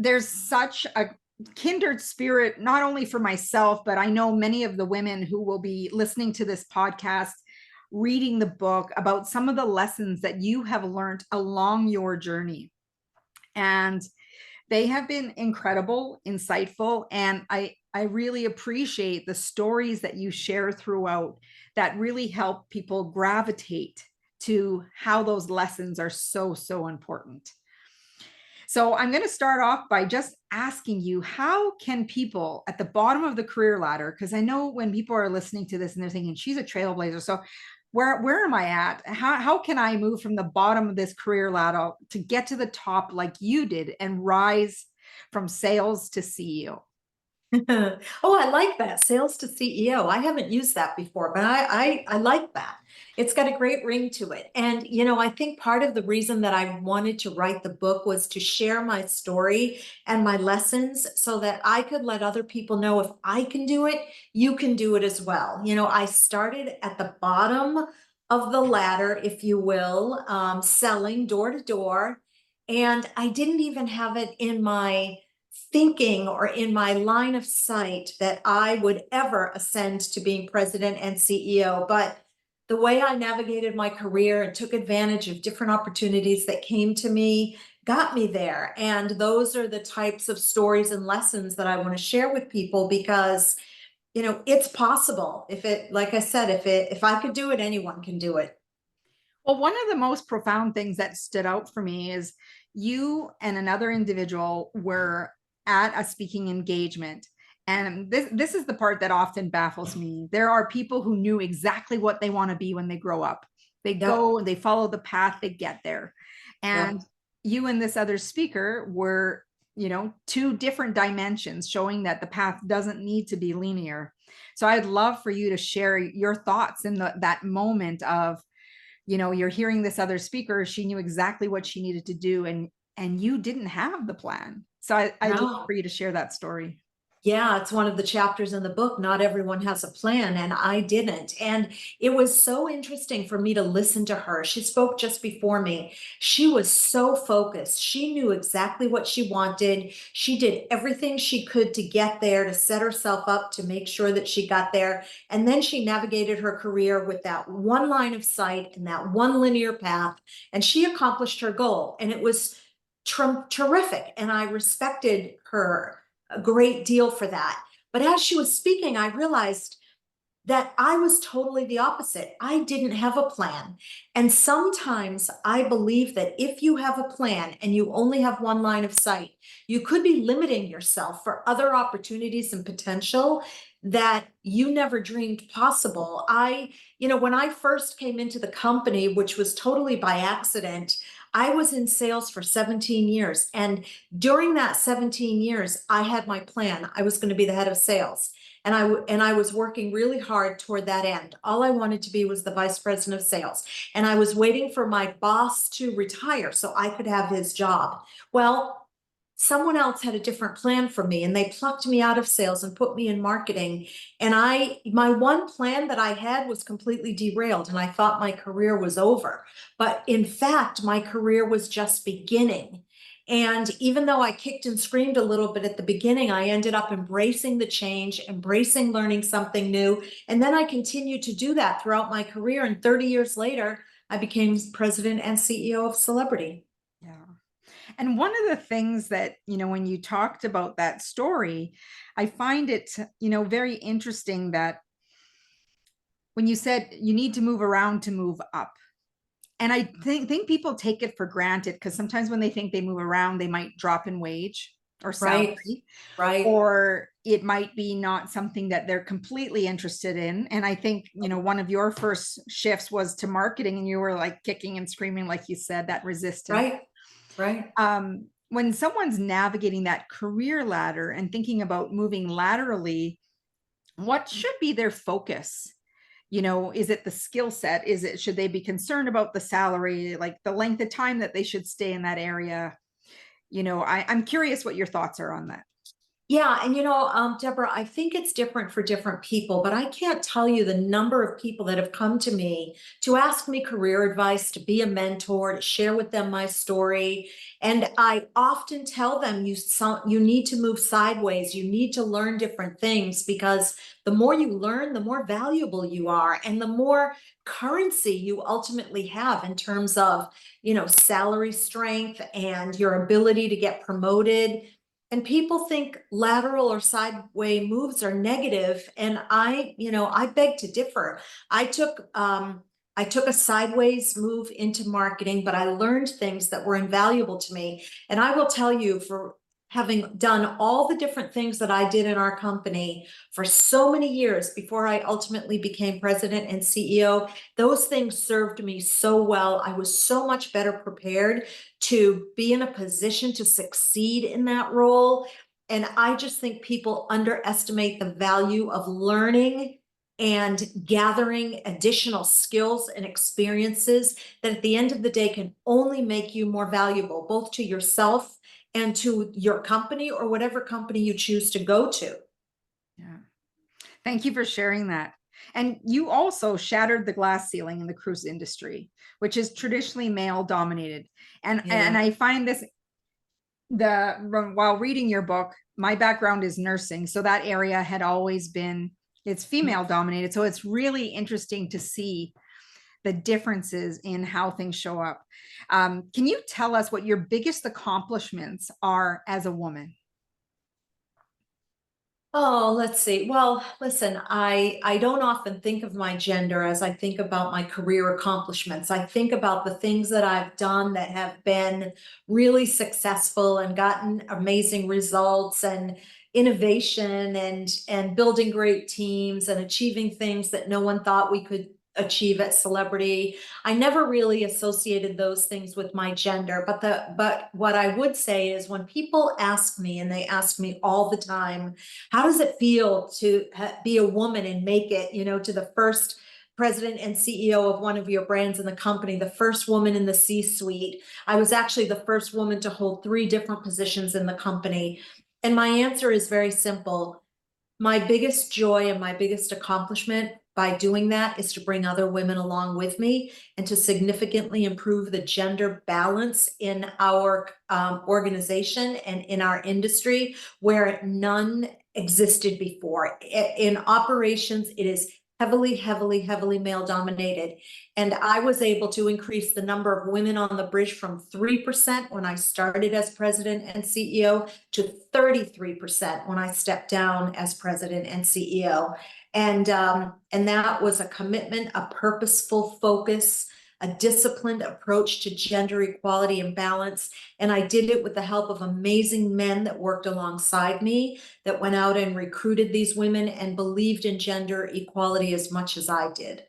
there's such a kindred spirit, not only for myself, but I know many of the women who will be listening to this podcast, reading the book, about some of the lessons that you have learned along your journey. And they have been incredible, insightful, and I really appreciate the stories that you share throughout that really help people gravitate to how those lessons are so, so important. So I'm going to start off by just asking you, how can people at the bottom of the career ladder, because I know when people are listening to this and they're thinking, she's a trailblazer, so where am I at? How can I move from the bottom of this career ladder to get to the top like you did and rise from sales to CEO? Oh, I like that. Sales to CEO. I haven't used that before, but I like that. It's got a great ring to it. And, I think part of the reason that I wanted to write the book was to share my story and my lessons so that I could let other people know, if I can do it, you can do it as well. I started at the bottom of the ladder, if you will, selling door to door. And I didn't even have it in my thinking or in my line of sight that I would ever ascend to being president and CEO. But the way I navigated my career and took advantage of different opportunities that came to me got me there. And those are the types of stories and lessons that I want to share with people because, it's possible. Like I said, if I could do it, anyone can do it. Well, one of the most profound things that stood out for me is you and another individual were at a speaking engagement. And this is the part that often baffles me. There are people who knew exactly what they want to be when they grow up. They Yep. go and they follow the path, they get there. And Yep. you and this other speaker were, two different dimensions, showing that the path doesn't need to be linear. So I'd love for you to share your thoughts in that moment of, you're hearing this other speaker, she knew exactly what she needed to do, and you didn't have the plan. So I'd love No. for you to share that story. Yeah, it's one of the chapters in the book. Not everyone has a plan, and I didn't. And it was so interesting for me to listen to her. She spoke just before me. She was so focused. She knew exactly what she wanted. She did everything she could to get there, to set herself up to make sure that she got there. And then she navigated her career with that one line of sight and that one linear path, and she accomplished her goal. And it was terrific. And I respected her a great deal for that. But as she was speaking, I realized that I was totally the opposite. I didn't have a plan. And sometimes I believe that if you have a plan and you only have one line of sight, you could be limiting yourself for other opportunities and potential that you never dreamed possible. When I first came into the company, which was totally by accident, I was in sales for 17 years. And during that 17 years, I had my plan. I was going to be the head of sales. And I was working really hard toward that end. All I wanted to be was the vice president of sales. And I was waiting for my boss to retire so I could have his job. Well, someone else had a different plan for me, and they plucked me out of sales and put me in marketing. And my one plan that I had was completely derailed, and I thought my career was over. But in fact, my career was just beginning. And even though I kicked and screamed a little bit at the beginning, I ended up embracing the change, embracing learning something new. And then I continued to do that throughout my career. And 30 years later, I became president and CEO of Celebrity. Yeah. And one of the things that, when you talked about that story, I find it, very interesting that when you said you need to move around to move up. And I think people take it for granted because sometimes when they think they move around, they might drop in wage or Right, salary, right. or it might be not something that they're completely interested in. And I think, one of your first shifts was to marketing, and you were like kicking and screaming, like you said, that resistance. Right, right. When someone's navigating that career ladder and thinking about moving laterally, what should be their focus? Is it the skill set? Should they be concerned about the salary, like the length of time that they should stay in that area? I'm curious what your thoughts are on that. Yeah, and Deborah, I think it's different for different people, but I can't tell you the number of people that have come to me to ask me career advice, to be a mentor, to share with them my story. And I often tell them you need to move sideways, you need to learn different things, because the more you learn, the more valuable you are, and the more currency you ultimately have in terms of, salary strength and your ability to get promoted. And people think lateral or sideways moves are negative, and I beg to differ. I took I took a sideways move into marketing, but I learned things that were invaluable to me. And I will tell you, for having done all the different things that I did in our company for so many years before I ultimately became president and CEO, those things served me so well. I was so much better prepared to be in a position to succeed in that role. And I just think people underestimate the value of learning and gathering additional skills and experiences that at the end of the day can only make you more valuable, both to yourself and to your company or whatever company you choose to go to. Yeah. Thank you for sharing that. And you also shattered the glass ceiling in the cruise industry, which is traditionally male dominated. And Yeah. I find this while reading your book, my background is nursing, so that area had always been it's female dominated. So it's really interesting to see the differences in how things show up. Can you tell us what your biggest accomplishments are as a woman? Oh, let's see. Well, listen, I don't often think of my gender as I think about my career accomplishments. I think about the things that I've done that have been really successful and gotten amazing results and innovation and building great teams and achieving things that no one thought we could achieve at celebrity. I never really associated those things with my gender, but what I would say is, when people ask me, and they ask me all the time, how does it feel to be a woman and make it, to the first president and CEO of one of your brands in the company, the first woman in the C-suite? I was actually the first woman to hold 3 different positions in the company. And my answer is very simple. My biggest joy and my biggest accomplishment by doing that is to bring other women along with me and to significantly improve the gender balance in our organization and in our industry, where none existed before. In operations, it is heavily, heavily, heavily male dominated. And I was able to increase the number of women on the bridge from 3% when I started as president and CEO to 33% when I stepped down as president and CEO. And that was a commitment, a purposeful focus, a disciplined approach to gender equality and balance. And I did it with the help of amazing men that worked alongside me, that went out and recruited these women and believed in gender equality as much as I did.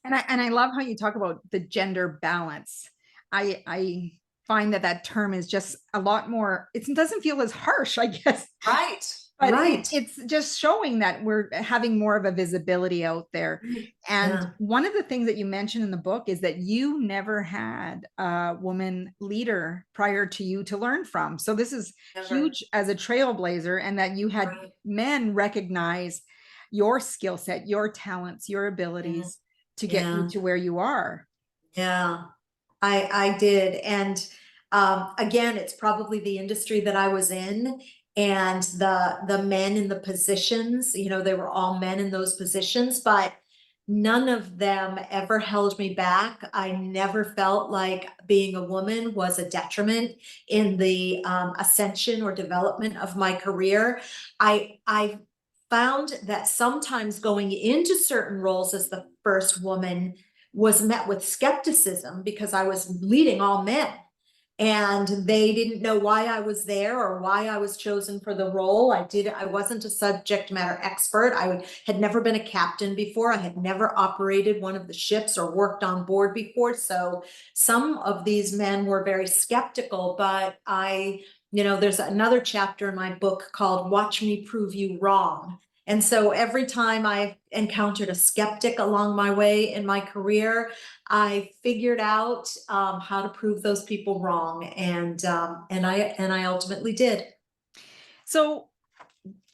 And I love how you talk about the gender balance. I find that term is just a lot more. It doesn't feel as harsh, I guess, Right, but right. it's just showing that we're having more of a visibility out there. And Yeah. one of the things that you mentioned in the book is that you never had a woman leader prior to you to learn from. So this is Never. huge as a trailblazer, and that you had Right. men recognize your skill set, your talents, your Yeah. abilities to get you Yeah. to where you are. Yeah. I did. And again, it's probably the industry that I was in, and the men in the positions, they were all men in those positions, but none of them ever held me back. I never felt like being a woman was a detriment in the ascension or development of my career. I found that sometimes going into certain roles as the first woman was met with skepticism, because I was leading all men and they didn't know why I was there or why I was chosen for the role. I wasn't a subject matter expert. Had never been a captain before. I had never operated one of the ships or worked on board before. So some of these men were very skeptical, but there's another chapter in my book called Watch Me Prove You Wrong. And so every time I encountered a skeptic along my way in my career, I figured out how to prove those people wrong, and I ultimately did. So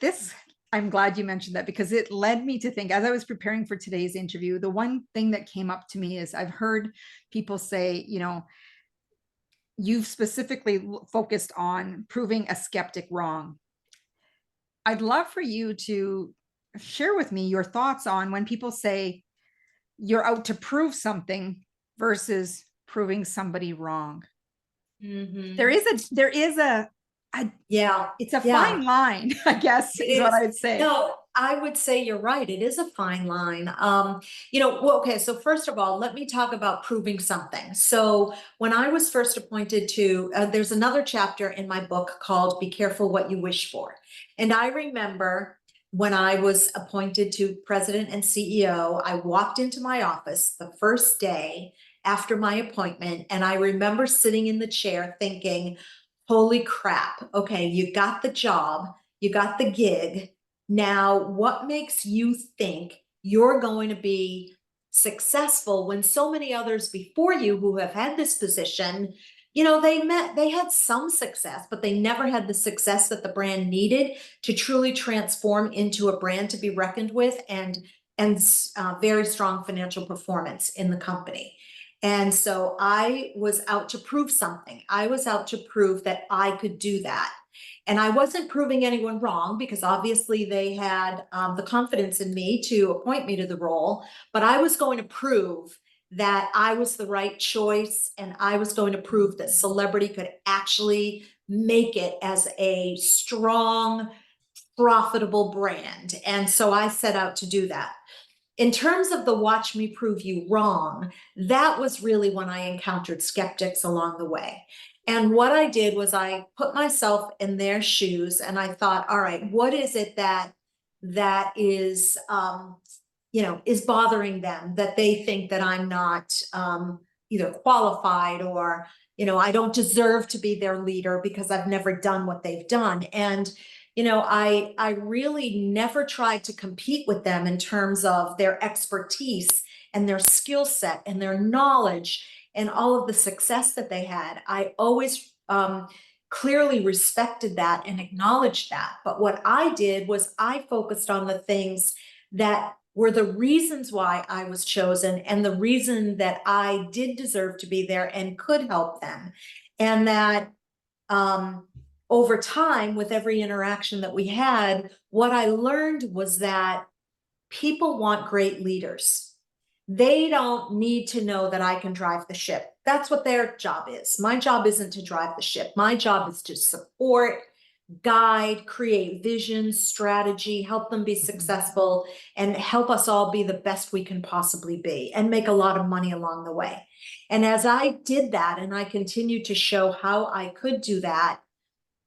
this, I'm glad you mentioned that, because it led me to think, as I was preparing for today's interview, the one thing that came up to me is I've heard people say, you've specifically focused on proving a skeptic wrong. I'd love for you to share with me your thoughts on when people say you're out to prove something versus proving somebody wrong. Mhm. There is a Yeah, it's a yeah. fine line, I guess, It is what is. I'd say. No, I would say you're right. It is a fine line. Well, okay, so first of all, let me talk about proving something. So when I was first appointed to, there's another chapter in my book called Be Careful What You Wish For. And I remember when I was appointed to president and CEO, I walked into my office the first day after my appointment, and I remember sitting in the chair thinking, holy crap, okay, you got the job, you got the gig. Now, what makes you think you're going to be successful when so many others before you who have had this position, they had some success, but they never had the success that the brand needed to truly transform into a brand to be reckoned with, and very strong financial performance in the company. And so I was out to prove something. I was out to prove that I could do that. And I wasn't proving anyone wrong, because obviously they had the confidence in me to appoint me to the role, but I was going to prove that I was the right choice, and I was going to prove that celebrity could actually make it as a strong, profitable brand. And so I set out to do that. In terms of the watch me prove you wrong, that was really when I encountered skeptics along the way. And what I did was I put myself in their shoes, and I thought, all right, what is it that is bothering them, that they think that I'm not either qualified, or I don't deserve to be their leader because I've never done what they've done. And I really never tried to compete with them in terms of their expertise and their skill set and their knowledge and all of the success that they had. I always clearly respected that and acknowledged that. But what I did was I focused on the things that were the reasons why I was chosen, and the reason that I did deserve to be there and could help them. And that over time, with every interaction that we had, what I learned was that people want great leaders. They don't need to know that I can drive the ship. That's what their job is. My job isn't to drive the ship. My job is to support, guide, create vision, strategy, help them be successful, and help us all be the best we can possibly be, and make a lot of money along the way. And as I did that, and I continued to show how I could do that,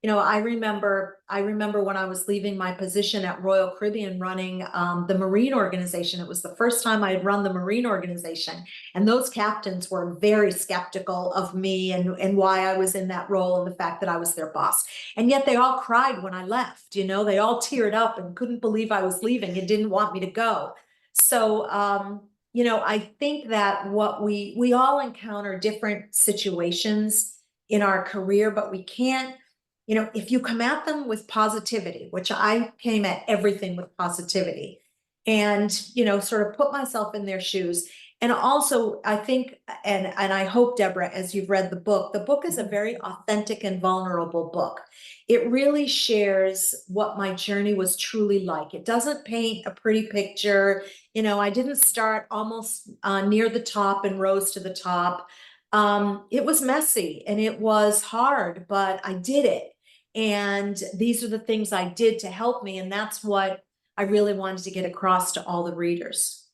I remember when I was leaving my position at Royal Caribbean running the Marine organization. It was the first time I had run the Marine organization. And those captains were very skeptical of me and why I was in that role, and the fact that I was their boss. And yet they all cried when I left. They all teared up and couldn't believe I was leaving and didn't want me to go. So, I think that what we all encounter different situations in our career, but we can't, if you come at them with positivity, which I came at everything with positivity, and, sort of put myself in their shoes. And also, I think, and I hope, Deborah, as you've read the book is a very authentic and vulnerable book. It really shares what my journey was truly like. It doesn't paint a pretty picture. I didn't start almost near the top and rose to the top. It was messy and it was hard, but I did it. And these are the things I did to help me. And that's what I really wanted to get across to all the readers.